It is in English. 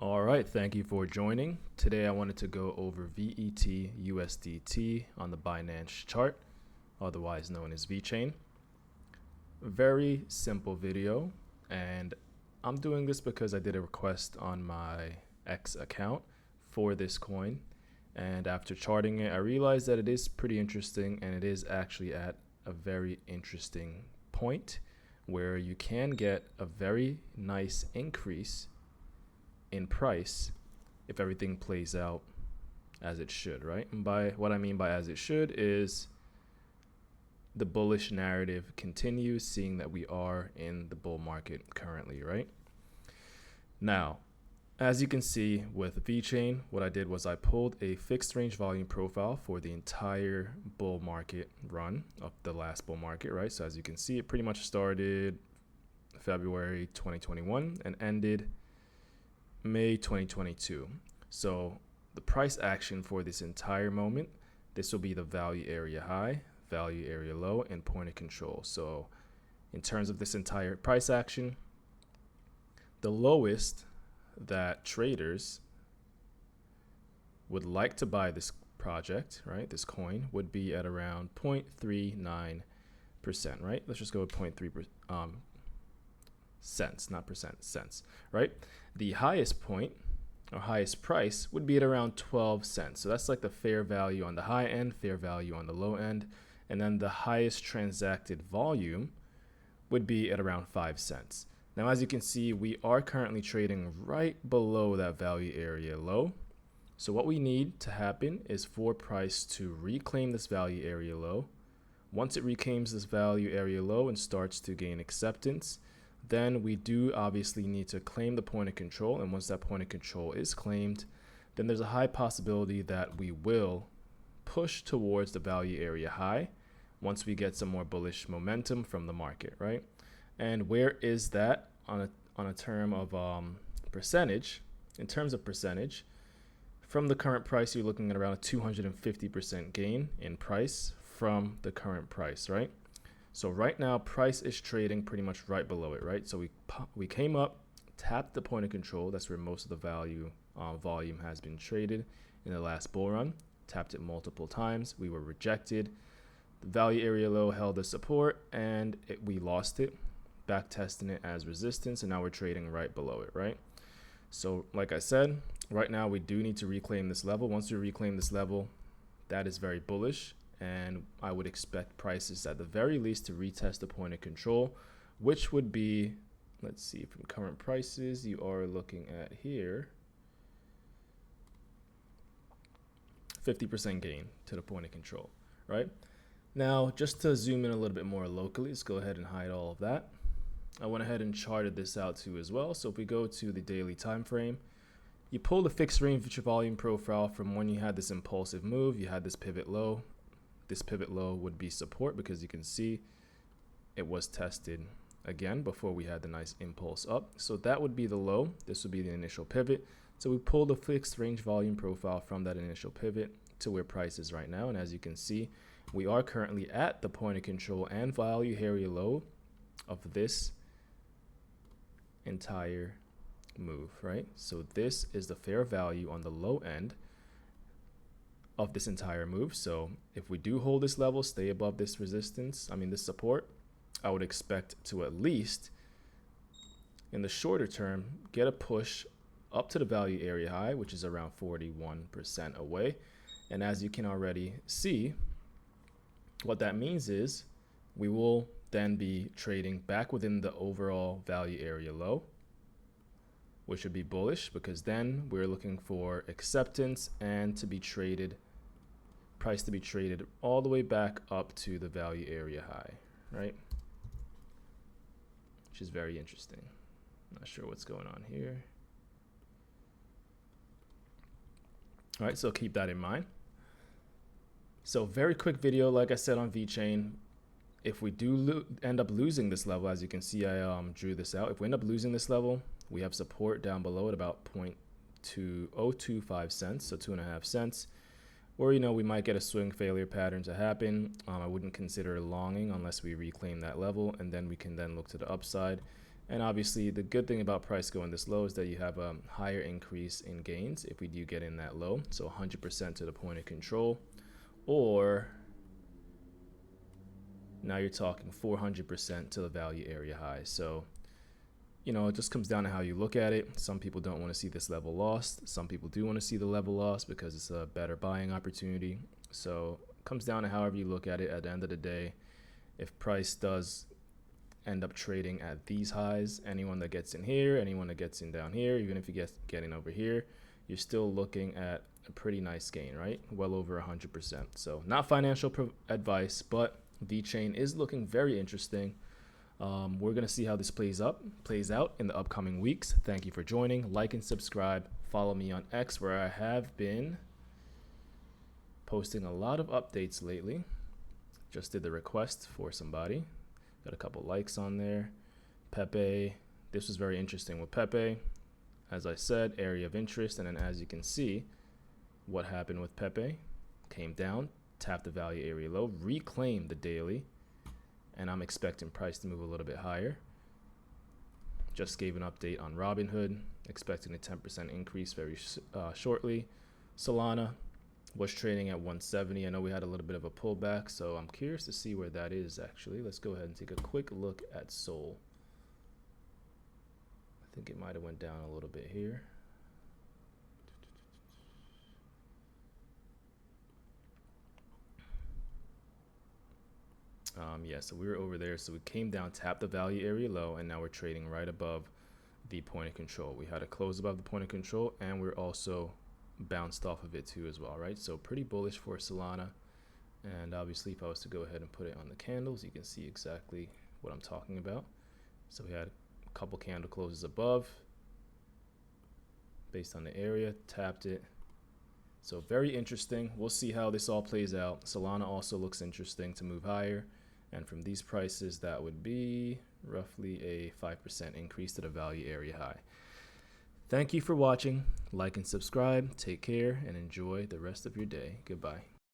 All right, thank you for joining. Today I wanted to go over VET USDT on the Binance chart, otherwise known as VeChain. Very simple video, and I'm doing this because I did a request on my X account for this coin, and after charting it, I realized that it is pretty interesting, and it is actually at a very interesting point where you can get a very nice increase in price if everything plays out as it should, right? And by what I mean by as it should is the bullish narrative continues, seeing that we are in the bull market currently, right? Now, as you can see with VeChain, what I did was I pulled a fixed range volume profile for the entire bull market run of the last bull market, right? So as you can see, it pretty much started February 2021 and ended May 2022. So the price action for this entire moment, this will be the value area high, value area low, and point of control. So in terms of this entire price action, the lowest that traders would like to buy this project, right, this coin, would be at around 0.39%, right? Let's just go with 0.3%. Cents, not percent, cents, right? The highest point or highest price would be at around 12 cents. So that's like the fair value on the high end, fair value on the low end. And then the highest transacted volume would be at around 5 cents. Now, as you can see, we are currently trading right below that value area low. So what we need to happen is for price to reclaim this value area low. Once it reclaims this value area low and starts to gain acceptance, then we do obviously need to claim the point of control. And once that point of control is claimed, then there's a high possibility that we will push towards the value area high once we get some more bullish momentum from the market, right? And where is that on a term of percentage? In terms of percentage, from the current price, you're looking at around a 250% gain in price from the current price, right? So right now, price is trading pretty much right below it, right? So we came up, tapped the point of control. That's where most of the value volume has been traded in the last bull run. Tapped it multiple times. We were rejected. The value area low held as support, and we lost it, back testing it as resistance, and now we're trading right below it, right? So like I said, right now we do need to reclaim this level. Once we reclaim this level, that is very bullish. And I would expect prices at the very least to retest the point of control, which would be, let's see, from current prices, you are looking at here, 50% gain to the point of control, right? Now, just to zoom in a little bit more locally, let's go ahead and hide all of that. I went ahead and charted this out too as well. So if we go to the daily time frame, you pull the fixed range volume profile from when you had this impulsive move, you had this pivot low. This pivot low would be support because you can see it was tested again before we had the nice impulse up. So that would be the low. This would be the initial pivot. So we pulled the fixed range volume profile from that initial pivot to where price is right now. And as you can see, we are currently at the point of control and value area low of this entire move, right? So this is the fair value on the low end of this entire move. So if we do hold this level, stay above this resistance, this support, I would expect to at least in the shorter term get a push up to the value area high, which is around 41% away. And as you can already see, what that means is we will then be trading back within the overall value area low, which would be bullish because then we're looking for acceptance and to be traded, price to be traded all the way back up to the value area high, right? Which is very interesting. Not sure what's going on here. All right, so keep that in mind. So very quick video, like I said, on VeChain. If we do end up losing this level, as you can see, I drew this out. If we end up losing this level, we have support down below at about 0.2025 cents, so 2.5 cents. Or, we might get a swing failure pattern to happen. I wouldn't consider longing unless we reclaim that level, and then we can then look to the upside. And obviously, the good thing about price going this low is that you have a higher increase in gains if we do get in that low. So 100% to the point of control, or now you're talking 400% to the value area high. So, you know, it just comes down to how you look at it. Some people don't want to see this level lost. Some people do want to see the level lost because it's a better buying opportunity. So it comes down to however you look at it. At the end of the day, if price does end up trading at these highs, anyone that gets in here, anyone that gets in down here, even if you get in over here, you're still looking at a pretty nice gain, right? Well over 100%. So not financial advice, but VeChain is looking very interesting. We're going to see how this plays out in the upcoming weeks. Thank you for joining. Like and subscribe. Follow me on X, where I have been posting a lot of updates lately. Just did the request for somebody. Got a couple likes on there. Pepe. This was very interesting with Pepe. As I said, area of interest. And then as you can see, what happened with Pepe. Came down, tapped the value area low, reclaimed the daily. And I'm expecting price to move a little bit higher. Just gave an update on Robinhood, expecting a 10% increase very shortly. Solana was trading at 170. I know we had a little bit of a pullback, so I'm curious to see where that is actually. Let's go ahead and take a quick look at Sol. I think it might have went down a little bit here. Yeah, so we were over there. So we came down, tapped the value area low, and now we're trading right above the point of control. We had a close above the point of control, and we're also bounced off of it too as well, right? So pretty bullish for Solana. And obviously, if I was to go ahead and put it on the candles, you can see exactly what I'm talking about. So we had a couple candle closes above based on the area, tapped it. So very interesting. We'll see how this all plays out. Solana also looks interesting to move higher. And from these prices, that would be roughly a 5% increase to the value area high. Thank you for watching. Like and subscribe. Take care and enjoy the rest of your day. Goodbye.